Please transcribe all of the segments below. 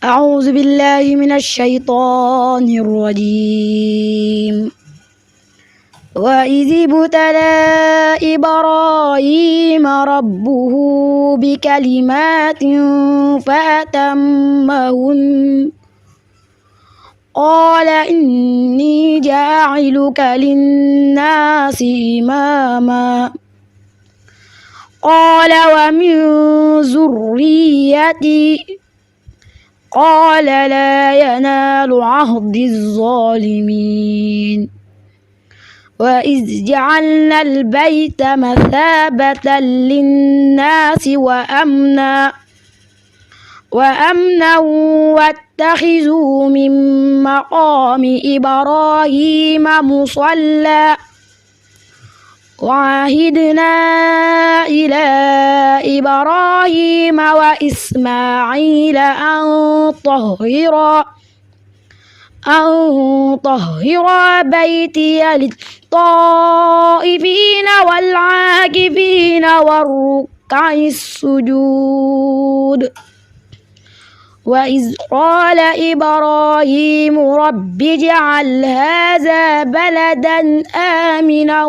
أعوذ بالله من الشيطان الرجيم. وإذ ابتلى إبراهيم ربه بكلمات فأتمهن قال إني جاعلك للناس إماما قال ومن ذريتي قال لا ينال عهد الظالمين. وإذ جعلنا البيت مثابة للناس وأمنا واتخذوا من مقام إبراهيم مصلى وعهدنا إلى إبراهيم وإسماعيل أن طهر بيتي للطائفين والعاكفين والركع السجود. وإذ قال إبراهيم رب اجعل هذا بلدا آمنا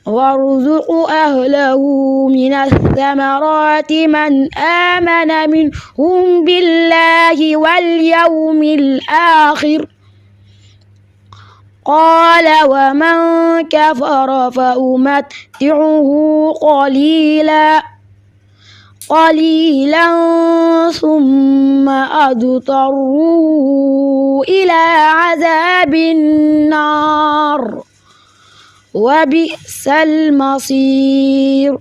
وارزق أهله من الثمرات من آمن منهم بالله واليوم الآخر قال ومن كفر فأمتعه قليلا ثم أضطره إلى عذاب النار وبئس المصير.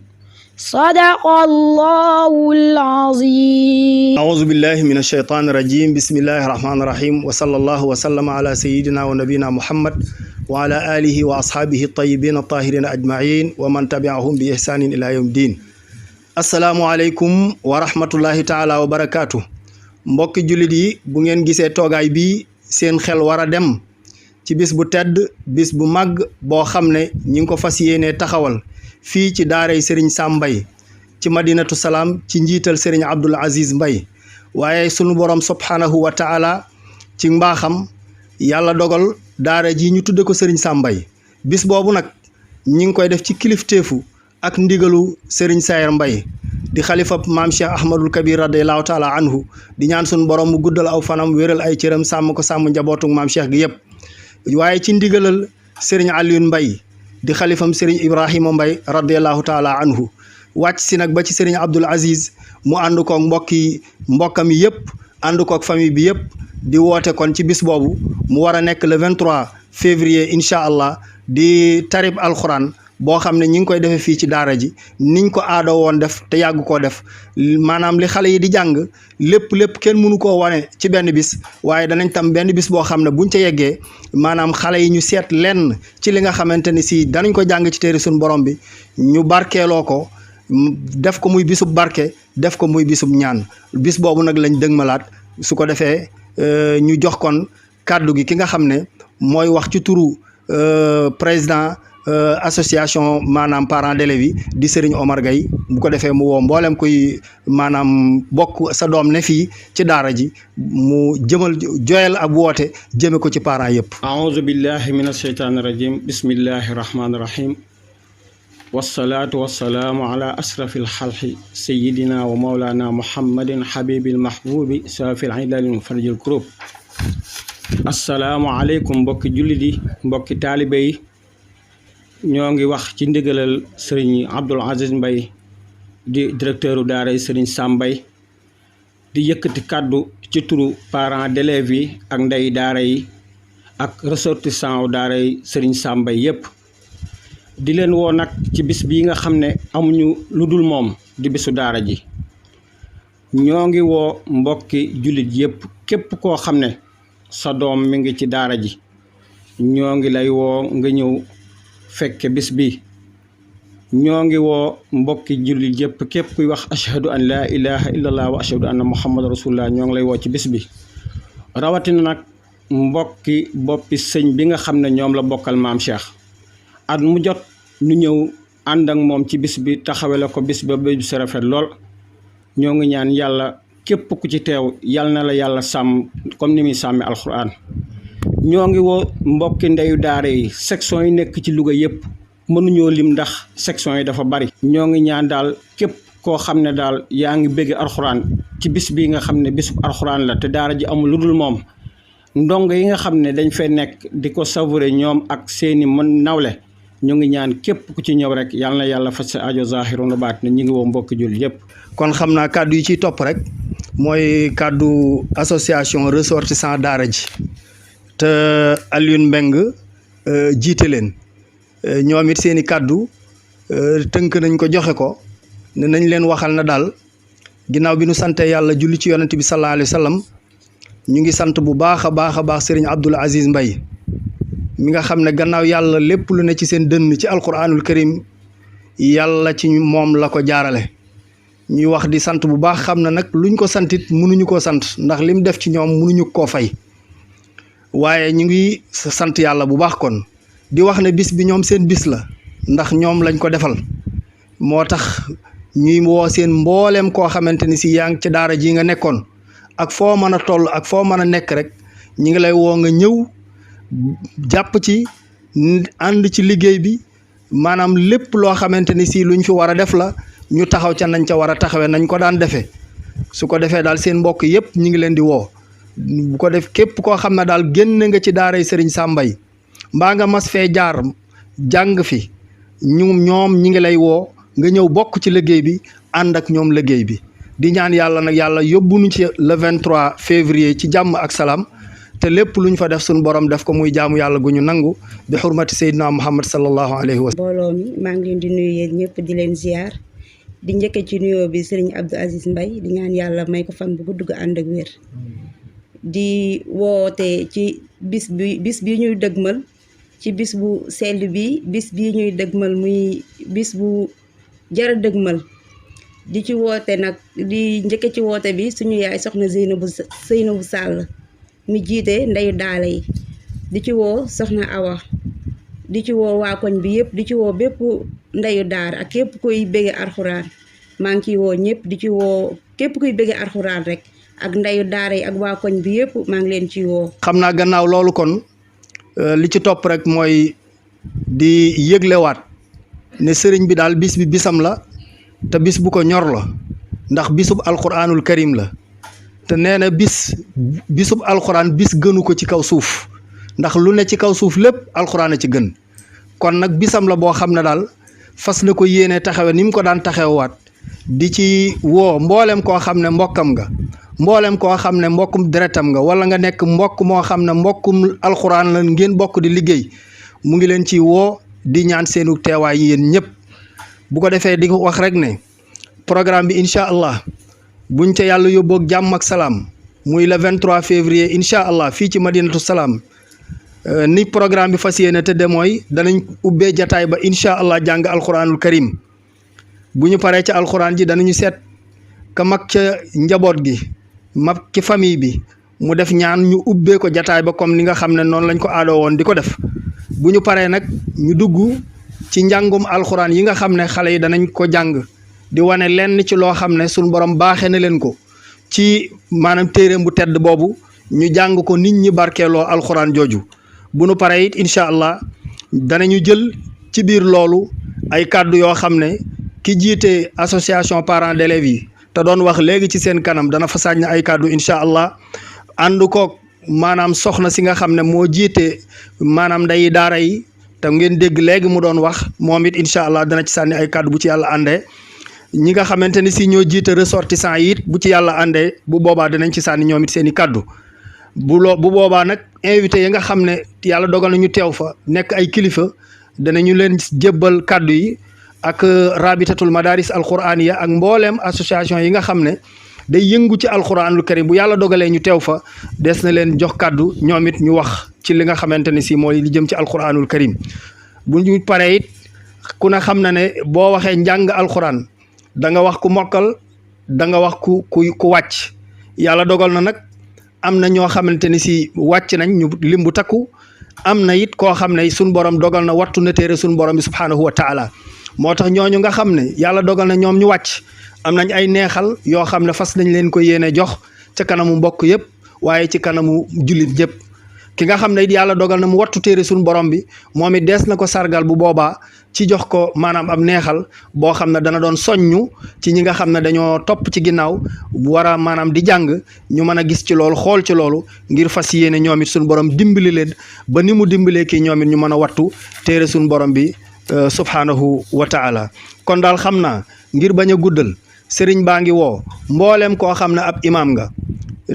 صدق الله العظيم. أعوذ بالله من الشيطان الرجيم. بسم الله الرحمن الرحيم وصلى الله وسلم على سيدنا ونبينا محمد وعلى آله وأصحابه الطيبين الطاهرين أجمعين ومن تبعهم بإحسان إلى يوم الدين. Assalamu alaikum wa rahmatullahi ta'ala wa barakatuh. Mbokki jullit yi bu ngeen gisee toogaay bi seen xel wara dem ci bis bu tedd bis bu mag boo xam ne ñi ngi ko fas yéenee taxawal fii ci daaray Serigne Sam Mbaye ci Madinatu Salaam ci njiital Serigne Abdoul Aziz Mbaye waaye sunu borom subhanahu wa ta'ala ci mbaaxam yàlla dogal daara ji ñu tudde ko Serigne Sam Mbaye bis boobu nag ñi ngi koy def ci kilifteefu ak ndigalu Serigne Sayer Mbaye di xalifa maam Cheikh Ahmadul Kabir radiyallahu taala anhu di ñaan sun borom mu guddal aw fanam wéral ay cëram sàmm ko sàmm njabootu maam Cheikh gi yëpp waaye ci ndigalal Serigne Alioune Mbaye di xalifam Serigne Ibrahima Mbaye radiyallahu taala anhu wàcc si nag ba ci Serigne Abdoul Aziz mu ànd koog mbokkam yi yëpp ànd koog famille bi yëpp di woote kon ci bis boobu mu war a nekk le 23 février incha allah di tarib alquran boo xam ne ñi ngi koy defee fii ci daara ji niñ ko aado woon def te yàgg koo def maanaam li xale yi di jàng lépp kenn mënu koo wane ci benn bis waaye danañ tam benn bis boo xam ne buñ ca yeggee maanaam xale yi ñu seet lenn ci li nga xamante ni si danañ ko jàng ci téere suñu borom bi ñu barkeeloo ko def ko muy bisub barke def ko muy bisub ñaan bis boobu nag lañ dëgmalaat su ko defee ñu jox kon kàddu gi ki nga xam ne mooy wax ci turu président association maanaam parents d'élèves yi di Serigne Omar Gueye bu ko defee mu woo mboolem kuy maanaam bokk sa doom ne fii ci daara ji mu joyal ab woote jëme ko ci parents yëpp. aouzu billahi min asheytaani rajim bismillahi rahmaani rahim wasalaatu wasalaamu ala asrafil xalqi sayidina wa maulana muhammadin habibil mahbubi safil idalin farjil kurub. asalaamu aleykum mbokki jullit yi mbokki taalibe yi ñoo ngi wax ci ndigalal Serigne Abdoul Aziz Mbaye di directeuru daara Serigne Sam Mbaye di yëkkati kàddu ci turu parents d'élèves yi ak ndey daara yi ak ressortissants daara Serigne Sam Mbaye yépp di leen woo nag ci bis bii nga xam ne amuñu lu dul moom di bisu daara ji ñoo ngi woo mbokki jullit yépp képp koo xam ne sa doom mi ngi ci daara ji ñoo ngi lay woo nga ñëw fekke bis bi ñoo ngi woo mbokki jullit yëpp képp kuy wax ashhadu an laa ilaha illallah wa ashhadu anna muhammad rasulullah ñoo ngi lay woo ci bis bi rawatina nag mbokki boppi sëñ bi nga xam ne ñoom la bokkal maam Cheikh at mu jot ñu ñëw ànd ak moom ci bis bi taxawale ko bis ba bis rafet lool ñoo ngi ñaan yàlla képp ku ci teew yal na la yàlla sàmm comme ni muy sàmmi alxuraan. ñoo ngi woo mbokki ndeyu daara yi section yi nekk ci Louga yëpp mënuñoo lim ndax section yi dafa bari. ñoo ngi ñaan daal képp koo xam ne daal yaa ngi bëgg alxuraan ci bis bi nga xam ne bisub alxuraan la te daara ji amul lu dul moom ndongo yi nga xam ne dañ fay nekk di ko savourer ñoom ak seeni mën nawle ñu ngi ñaan képp ku ci ñëw rek yal na yàlla faj sa aajo zaahiru na baat ne ñu ngi woo mbokki jul yëpp. kon xam naa kàddu yi ciy topp rek mooy kàddu association ressortissant daara ji te Alioune Mbengue jiite leen ñoom it seen i kàddu tënk nañ ko joxe ko ne nañ leen waxal na daal ginnaaw bi nu sante yàlla julli ci yonent bi sallallahu alayhi wa sallam ñu ngi sant bu baax a baax Serigne Abdoul Aziz Mbaye mi nga xam ne gannaaw yàlla lépp lu ne ci seen dënn ci alquranul karim yàlla ci moom la ko jaarale. ñuy wax di sant bu baax xam na nag luñ ko santit mënuñu koo sant ndax lim def ci ñoom mënuñu koo fay waaye ñu ngi sant yàlla bu baax kon di wax ne bis bi ñoom seen bis la ndax ñoom lañ ko defal moo tax ñuy woo seen mbooleem koo xamante ni si yaa ngi ci daara ji nga nekkoon ak foo mën a toll ak foo mën a nekk rek ñi ngi lay woo nga ñëw jàpp ci ànd ci liggéey bi maanaam lépp loo xamante ni si luñ fi war a def la ñu taxaw ca nañ ca war a taxawee nañ ko daan defee su ko defee daal seen mbokk yëpp ñu ngi leen di woo bu ko def képp koo xam ne daal génn nga ci daaray Serigne Sam Mbaye mbaa nga mas fee jaar jàng fi ñoom ñi ngi lay woo nga ñëw bokk ci liggéey bi ànd ak ñoom liggéey bi di ñaan yàlla nag yàlla yóbbuñu ci le 23 février ci jàmm ak salaam te lépp lu ñu fa def suñu borom def ko muy jaamu yàlla gu ñu nangu bi xurmati Seydina Muhammad sallallahu alayhi wa sallam. mbooloo mi maa ngi leen di nuyu yéen ñëpp di leen ziar di njëkke ci nuyoo bi Serigne Abdou Aziz Mbaye di ñaan yàlla may ko fan bu gudd gu ànd ak wér di woote ci bis bi ñuy dëgmal ci bis bu sell bi bis bii ñuy dëgmal muy bis bu jara dëgmal di ci woote nag di njëkke ci woote bi suñu yaay soxna Zeynabou Sall mi jiite ndeyu daara yi di ci woo soxna Awa di ci woo waa koñ bi yëpp di ci woo bépp ndeyu daara ak képp kuy bëgge alxuraan maa ngi ciy woo ñëpp di ci woo képp kuy bëgge alxuraan rek ak ndeyu daara yi ak waa koñ bi yëpp maa ngi leen ciy woo. xam naa gannaaw loolu kon li ci topp rek mooy di yëglewaat ne sëriñ bi daal bis bi bisam la te bis bu ko ñor la ndax bisub alxuraanul karim la te nee na bisub alxuraan bis gënu ko ci kaw suuf ndax lu ne ci kaw suuf lépp alxuraan a ci gën kon nag bisam la boo xam ne daal fas na ko yéene taxawe ni mu ko daan taxawaat di ci woo mboolem koo xam ne mbokkam nga mboolem koo xam ne mbokkum deretam nga wala nga nekk mbokk moo xam ne mbokkum alxuraan la ngeen bokk di liggéey mu ngi leen ci woo di ñaan seenu teewaay yéen ñëpp bu ko defee di wax rek ne programme bi incha allah buñ ca yàlla yóbboog jàmm ak salaam muy le 23 février incha allah fii ci madinatu salaam ni programme bi fas yéene tëdde mooy danañ ubbee jataay ba incha allah jàng alxuraanul karim bu ñu paree ca alxuraan ji danañu seet ka mag ca njaboot gi mag ci famille bi mu def ñaan ñu ubbee ko jataay ba comme ni nga xam ne noonu lañ ko aadoo woon di ko def bu ñu paree nag ñu dugg ci njàngum alxuraan yi nga xam ne xale yi danañ ko jàng di wane lenn ci loo xam ne suñu borom baaxee na leen ko ci maanaam téeréem bu tedd boobu ñu jàng ko nit ñi barkeeloo alxuraan jooju bu nu paree it incha allah danañu jël ci biir loolu ay kàddu yoo xam ne ki jiite association parents d'élèves yi te doon wax léegi ci seen kanam dana fa sàññ ay kàddu incha allah ànd koog maanaam soxna si nga xam ne moo jiite maanaam ndeyi daara yi te ngeen dégg léegi mu doon wax moom it incha allah dana ci sànni ay kàddu bu ci yàlla àndee ñi nga xamante ni si ñoo jiite ressortissants yi it bu ci yàlla àndee bu boobaa danañ ci sànni ñoom it seen i kàddu bu boobaa nag invité yi nga xam ne yàlla dogal na ñu teew fa nekk ay kilifa danañu leen jébbal kàddu yi ak rabitatul madaris alquraniya ak mbooleem association yi nga xam ne day yëngu ci alquranul karim bu yàlla dogalee ñu teew fa des na leen jox kàddu ñoom it ñu wax ci li nga xamante ne si mooy li jëm ci alquranul karim bu ñu paree it ku ne xam na ne boo waxee njàng alquran da nga wax ku mokkal da nga wax ku wàcc yàlla dogal na nag am na ñoo xamante ni si wàcc nañ ñu lim bu takku am na it koo xam ne suñ borom dogal na wattu na téere suñ borom bi subhaanahu wa taala moo tax ñooñu nga xam ne yàlla dogal na ñoom ñu wàcc am nañ ay neexal yoo xam ne fas nañ leen ko yéene jox ca kanamu mbokk yëpp waaye ci kanamu jullit yëpp ki nga xam ne it yàlla dogal na mu wattu téere suñu borom bi moom it dees na ko sargal bu boobaa ci jox ko maanaam am neexal boo xam ne dana doon soññu ci ñi nga xam ne dañoo topp ci ginnaaw war a maanaam di jàng ñu mën a gis ci loolu xool ci loolu ngir fas yéene ñoom it suñu borom dimbali leen ba ni mu dimbalee kii ñoom it ñu mën a wattu téere suñu borom bi subhanahu wa taala kon daal xam naa ngir bañ a guddal sëriñ baa ngi woo mboolem koo xam ne ab imaam nga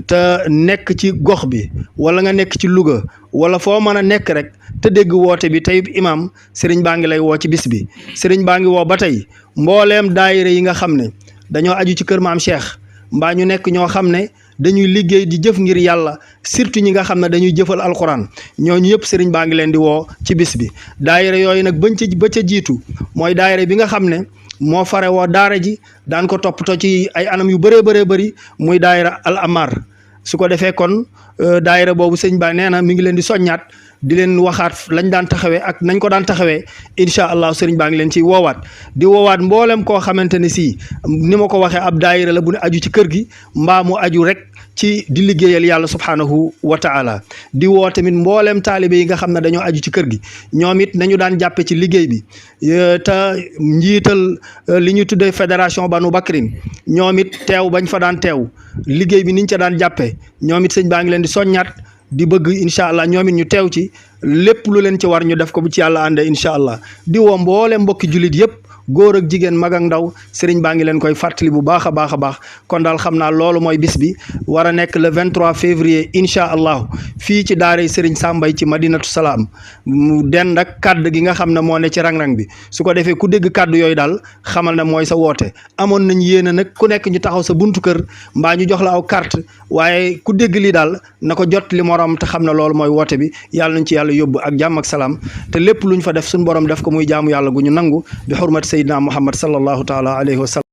te nekk ci gox bi wala nga nekk ci Louga wala foo mën a nekk rek te dégg woote bi tey imaam sëriñ baa ngi lay woo ci bis bi sëriñ baa ngi woo ba tey mbooleem daayira yi nga xam ne dañoo aju ci kër maam Cheikh mbaa ñu nekk ñoo xam ne dañuy liggéey di jëf ngir yàlla surtout ñi nga xam ne dañuy jëfal alxuraan ñooñu yëpp sëriñ baa ngi leen di woo ci bis bi daayira yooyu nag ba ca jiitu mooy daayira bi nga xam ne moo fare woo daara ji daan ko toppatoo ci ay anam yu bëree bëri muy daayira al amar su ko defee kon daayira boobu sëñ baa nee na mi ngi leen di soññaat di leen waxaat lañ daan taxawee ak nañ ko daan taxawee incha allah sëriñ baa ngi leen ciy woowaat di woowaat mboolem koo xamante ne si ni ma ko waxee ab daayira la bu ne aju ci kër gi mbaa mu aju rek ci di liggéeyal yàlla subhanahu wa taala di woo tamit mboolem taalibe yi nga xam ne dañoo aju ci kër gi ñoom it nañu daan jàppe ci liggéey bi te njiital li ñuy tuddee fédération Banu Bakrin ñoom it teew bañ fa daan teew liggéey bi niñ ca daan jàppee ñoom it sëñ baa ngi leen di soññaat di bëgg incha allah ñoom it ñu teew ci lépp lu leen ci war ñu def ko bu ci yàlla àndee incha allah di woo mboolem mbokki jullit yëpp góor ak jigéen mag ak ndaw sëriñ baa ngi leen koy fàttali bu baax a baax a baax kon daal xam naa loolu mooy bis bi war a nekk le 23 février incha allah fii ci daaray sëriñ Sambay ci Madinatu Salaam mu dend ak kàdd gi nga xam ne moo ne ci rang-rang bi su ko defee ku dégg kàddu yooyu daal xamal ne mooy sa woote amoon nañ yéene nag ku nekk ñu taxaw sa buntu kër mbaa ñu jox la aw carte waaye ku dégg lii daal na ko jot li morom te xam ne loolu mooy woote bi yàlla nañ ci yàlla yóbbu ak jàmm ak salaam te lépp luñ fa def suñu borom def ko muy jaamu yàlla gu ñu nangu bi xurmati sayyidina Muhammad sallallahu taala alayhi wa sallam